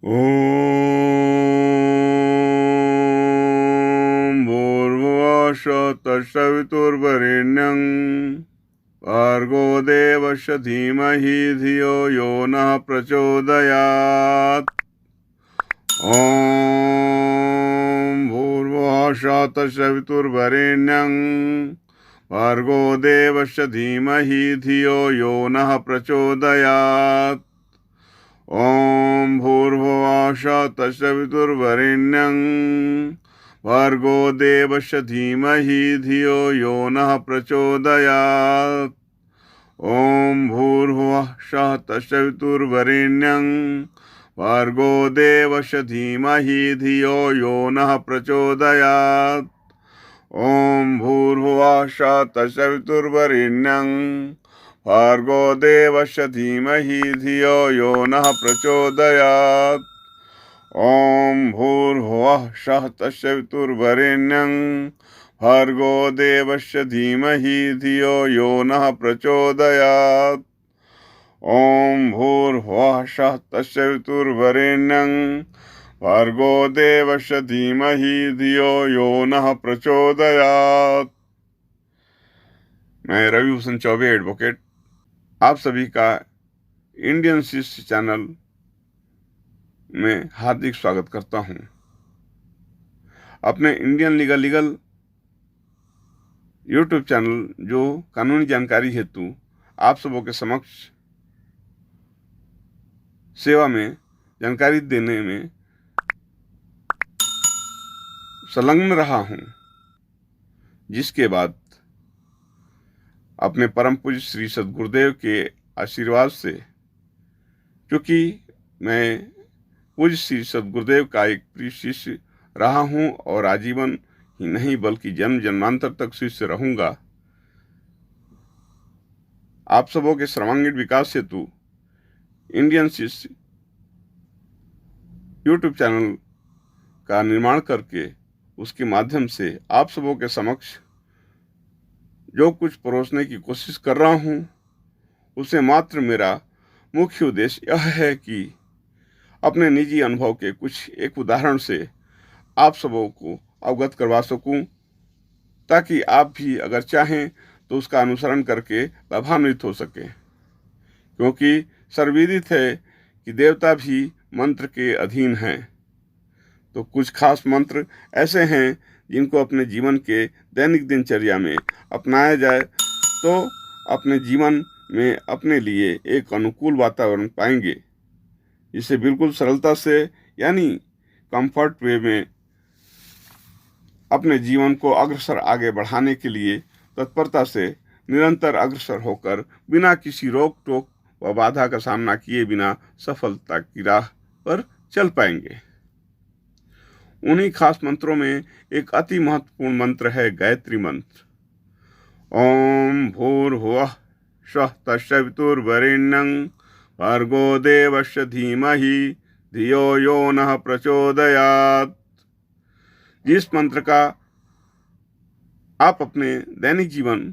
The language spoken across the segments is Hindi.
ॐ भूर्भुवः तत्सवितुर्वरेण्यं भर्गो देवस्य धीमहि धियो यो नः प्रचोदयात्। ॐ भूर्भुवः तत्सवितुर्वरेण्यं भर्गो देवस्य धीमहि धियो यो नः प्रचोदयात्। ॐ भूर्भुवः तत्सवितुर्वरेण्यं भर्गो देवस्य धीमहि धियो यो नः प्रचोदयात्। ॐ भूर्भुवः तत्सवितुर्वरेण्यं भर्गो देवस्य धीमहि धियो यो नः प्रचोदयात्। ॐ भूर्भुवः तत्सवितुर्वरेण्यं भर्गो देवस्य धीमहि धियो यो नः प्रचोदयात्। ॐ भूर्भुवः तत्सवितुर्वरेण्यं भर्गो देवस्य धीमहि धियो यो नः प्रचोदयात्। ॐ भूर्भुवः तत्सवितुर्वरेण्यं भर्गो देवस्य धीमहि धियो यो नः प्रचोदयात्। मैं रवि भूषण चौबे एडवोकेट आप सभी का इंडियन शिष्य चैनल में हार्दिक स्वागत करता हूं। अपने इंडियन लीगल यूट्यूब चैनल जो कानूनी जानकारी हेतु आप सबों के समक्ष सेवा में जानकारी देने में संलग्न रहा हूं, जिसके बाद अपने परम पूज्य श्री सद्गुरुदेव के आशीर्वाद से, क्योंकि मैं पूज्य श्री सद्गुरुदेव का एक प्रिय शिष्य रहा हूं और आजीवन ही नहीं बल्कि जन्म जन्मांतर तक शिष्य रहूंगा, आप सबों के सर्वांगीण विकास हेतु इंडियन शिष्य यूट्यूब चैनल का निर्माण करके उसके माध्यम से आप सबों के समक्ष जो कुछ परोसने की कोशिश कर रहा हूं, उसे मात्र मेरा मुख्य उद्देश्य यह है कि अपने निजी अनुभव के कुछ एक उदाहरण से आप सबों को अवगत करवा सकूं, ताकि आप भी अगर चाहें तो उसका अनुसरण करके लाभान्वित हो सकें। क्योंकि सर्वविदित है कि देवता भी मंत्र के अधीन हैं, तो कुछ खास मंत्र ऐसे हैं जिनको अपने जीवन के दैनिक दिनचर्या में अपनाया जाए तो अपने जीवन में अपने लिए एक अनुकूल वातावरण पाएंगे, जिसे बिल्कुल सरलता से यानी कंफर्ट वे में अपने जीवन को अग्रसर आगे बढ़ाने के लिए तत्परता से निरंतर अग्रसर होकर बिना किसी रोक टोक व बाधा का सामना किए बिना सफलता की राह पर चल पाएंगे। उन्हीं खास मंत्रों में एक अति महत्वपूर्ण मंत्र है गायत्री मंत्र। ओम भूर्भुवः स्वः तत्सवितुर्वरेण्यं भर्गो देवस्य धीमहि धियो यो नः प्रचोदयात्। जिस मंत्र का आप अपने दैनिक जीवन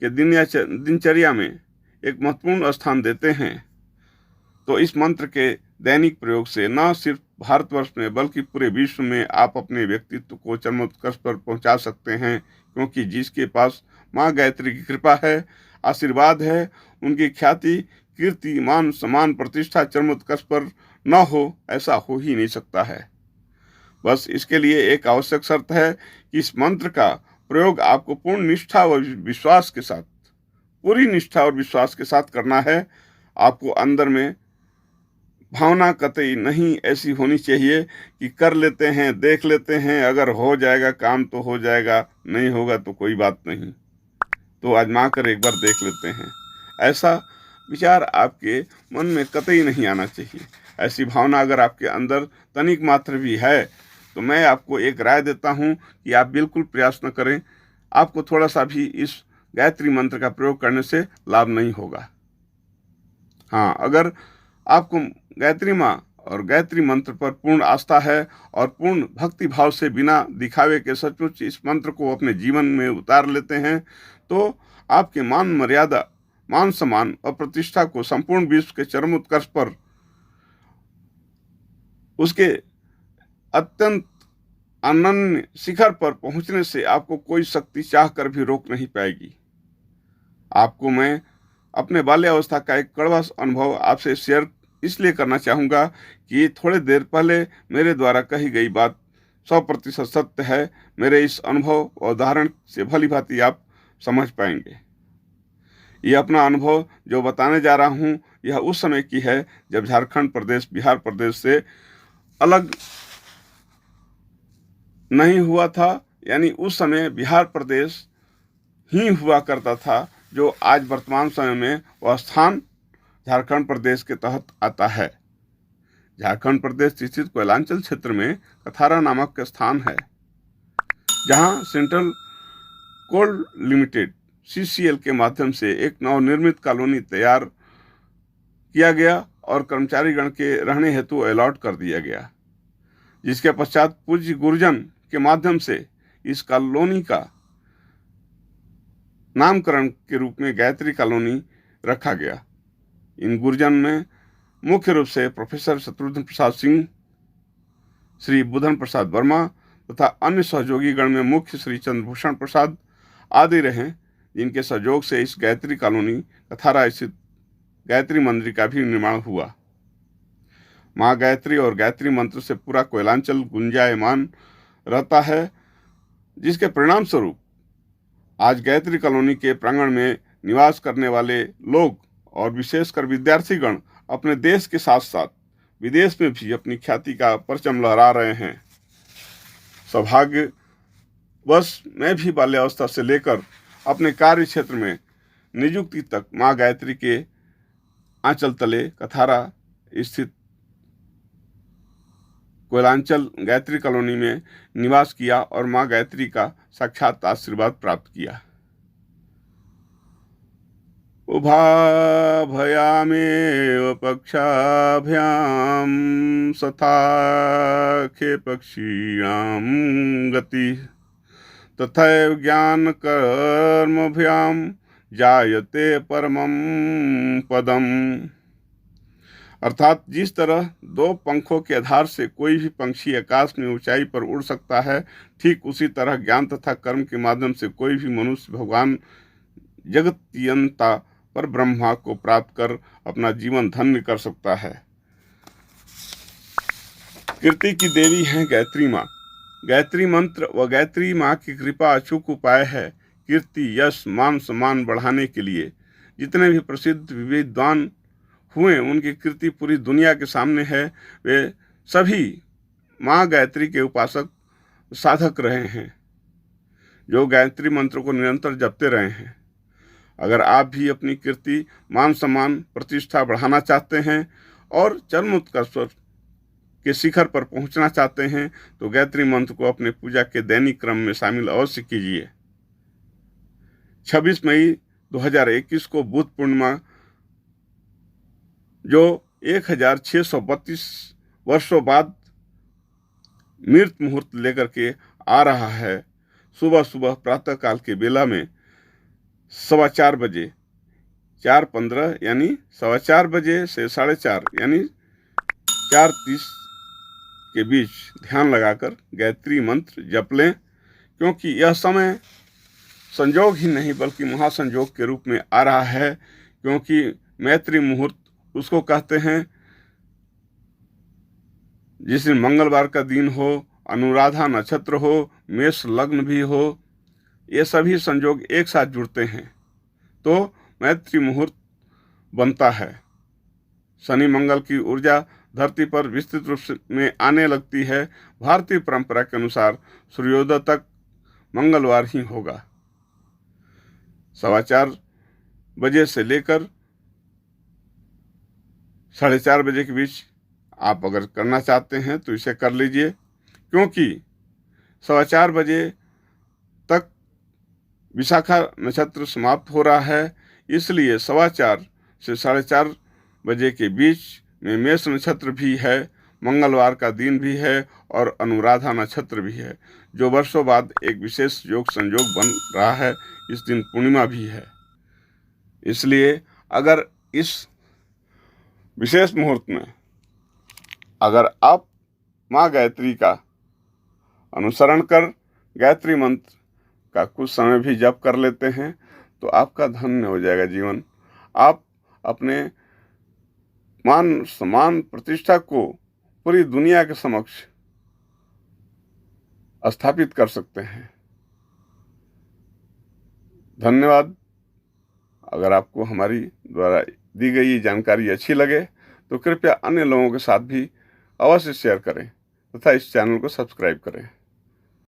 के दिनचर्या में एक महत्वपूर्ण स्थान देते हैं, तो इस मंत्र के दैनिक प्रयोग से न सिर्फ भारतवर्ष में बल्कि पूरे विश्व में आप अपने व्यक्तित्व को चरमोत्कर्ष पर पहुंचा सकते हैं। क्योंकि जिसके पास माँ गायत्री की कृपा है, आशीर्वाद है, उनकी ख्याति, कीर्ति, मान, सम्मान, प्रतिष्ठा चरमोत्कर्ष पर न हो, ऐसा हो ही नहीं सकता है। बस इसके लिए एक आवश्यक शर्त है कि इस मंत्र का प्रयोग आपको पूर्ण निष्ठा व विश्वास के साथ, पूरी निष्ठा और विश्वास के साथ करना है। आपको अंदर में भावना कतई नहीं ऐसी होनी चाहिए कि कर लेते हैं, देख लेते हैं, अगर हो जाएगा काम तो हो जाएगा, नहीं होगा तो कोई बात नहीं, तो आजमा कर एक बार देख लेते हैं, ऐसा विचार आपके मन में कतई नहीं आना चाहिए। ऐसी भावना अगर आपके अंदर तनिक मात्र भी है तो मैं आपको एक राय देता हूं कि आप बिल्कुल प्रयास न करें। आपको थोड़ा सा भी इस गायत्री मंत्र का प्रयोग करने से लाभ नहीं होगा। हाँ, अगर आपको गायत्री माँ और गायत्री मंत्र पर पूर्ण आस्था है और पूर्ण भक्ति भाव से बिना दिखावे के सचमुच इस मंत्र को अपने जीवन में उतार लेते हैं, तो आपके मान मर्यादा, मान सम्मान और प्रतिष्ठा को संपूर्ण विश्व के चरम उत्कर्ष पर उसके अत्यंत अनन्य शिखर पर पहुंचने से आपको कोई शक्ति चाह कर भी रोक नहीं पाएगी। आपको मैं अपने बाल्यावस्था का एक कड़वा अनुभव आपसे शेयर इसलिए करना चाहूँगा कि थोड़े देर पहले मेरे द्वारा कही गई बात 100% सत्य है। मेरे इस अनुभव और उदाहरण से भली भांति आप समझ पाएंगे। ये अपना अनुभव जो बताने जा रहा हूँ, यह उस समय की है जब झारखंड प्रदेश बिहार प्रदेश से अलग नहीं हुआ था। यानी उस समय बिहार प्रदेश ही हुआ करता था, जो आज वर्तमान समय में वह स्थान झारखंड प्रदेश के तहत आता है। झारखंड प्रदेश स्थित कोयलांचल क्षेत्र में कथारा नामक स्थान है, जहां सेंट्रल कोल लिमिटेड CCL के माध्यम से एक नवनिर्मित कॉलोनी तैयार किया गया और कर्मचारीगण के रहने हेतु अलॉट कर दिया गया, जिसके पश्चात पूज्य गुरुजन के माध्यम से इस कॉलोनी का नामकरण के रूप में गायत्री कॉलोनी रखा गया। इन गुरुजन में मुख्य रूप से प्रोफेसर शत्रुघ्न प्रसाद सिंह, श्री बुधन प्रसाद वर्मा तथा अन्य सहयोगी गण में मुख्य श्री चंद्रभूषण प्रसाद आदि रहे, जिनके सहयोग से इस गायत्री कॉलोनी कथारा स्थित गायत्री मंदिर का भी निर्माण हुआ। माँ गायत्री और गायत्री मंत्र से पूरा कोयलांचल गुंजायमान रहता है, जिसके परिणाम स्वरूप आज गायत्री कॉलोनी के प्रांगण में निवास करने वाले लोग और विशेषकर विद्यार्थीगण अपने देश के साथ साथ विदेश में भी अपनी ख्याति का परचम लहरा रहे हैं। सौभाग्यवश मैं भी बाल्यावस्था से लेकर अपने कार्य क्षेत्र में नियुक्ति तक माँ गायत्री के आंचल तले कथारा स्थित कोयलांचल गायत्री कॉलोनी में निवास किया और माँ गायत्री का साक्षात आशीर्वाद प्राप्त किया। उभाभयामेव पक्षाभ्याम सथाखे पक्षीणां गति तथैव ज्ञान कर्मभ्याम जायते परमं पदम। अर्थात जिस तरह दो पंखों के आधार से कोई भी पंछी आकाश में ऊंचाई पर उड़ सकता है, ठीक उसी तरह ज्ञान तथा कर्म के माध्यम से कोई भी मनुष्य भगवान जगतियंता पर ब्रह्मा को प्राप्त कर अपना जीवन धन्य कर सकता है। कीर्ति की देवी है गायत्री माँ। गायत्री मंत्र व गायत्री माँ की कृपा अचूक उपाय है कीर्ति, यश, मान सम्मान बढ़ाने के लिए। जितने भी प्रसिद्ध विद्वान हुए उनकी कीर्ति पूरी दुनिया के सामने है। वे सभी माँ गायत्री के उपासक साधक रहे हैं, जो गायत्री मंत्र को निरंतर जपते रहे हैं। अगर आप भी अपनी कीर्ति, मान सम्मान, प्रतिष्ठा बढ़ाना चाहते हैं और चरमोत्कर्ष के शिखर पर पहुंचना चाहते हैं, तो गायत्री मंत्र को अपने पूजा के दैनिक क्रम में शामिल अवश्य कीजिए। 26 मई 2021 को बुद्ध पूर्णिमा, जो 1632 वर्षों बाद मृत मुहूर्त लेकर के आ रहा है, सुबह सुबह प्रातः काल के बेला में 4:15 बजे 4:15 यानी 4:15 बजे से 4:30 यानी 4:30 के बीच ध्यान लगाकर गायत्री मंत्र जप लें, क्योंकि यह समय संयोग ही नहीं बल्कि महासंयोग के रूप में आ रहा है। क्योंकि मैत्री मुहूर्त उसको कहते हैं जिस दिन मंगलवार का दिन हो, अनुराधा नक्षत्र हो, मेष लग्न भी हो, ये सभी संयोग एक साथ जुड़ते हैं तो मैत्री मुहूर्त बनता है। शनि मंगल की ऊर्जा धरती पर विस्तृत रूप में आने लगती है। भारतीय परंपरा के अनुसार सूर्योदय तक मंगलवार ही होगा। 4:15 बजे से लेकर 4:30 बजे के बीच आप अगर करना चाहते हैं तो इसे कर लीजिए, क्योंकि 4:15 बजे तक विशाखा नक्षत्र समाप्त हो रहा है। इसलिए 4:15 से 4:30 बजे के बीच में मेष नक्षत्र भी है, मंगलवार का दिन भी है और अनुराधा नक्षत्र भी है, जो वर्षों बाद एक विशेष योग संयोग बन रहा है। इस दिन पूर्णिमा भी है। इसलिए अगर इस विशेष मुहूर्त में अगर आप माँ गायत्री का अनुसरण कर गायत्री मंत्र का कुछ समय भी जप कर लेते हैं तो आपका धन्य हो जाएगा जीवन। आप अपने मान सम्मान प्रतिष्ठा को पूरी दुनिया के समक्ष स्थापित कर सकते हैं। धन्यवाद। अगर आपको हमारी द्वारा दी गई ये जानकारी अच्छी लगे तो कृपया अन्य लोगों के साथ भी अवश्य शेयर करें तथा इस चैनल को सब्सक्राइब करें।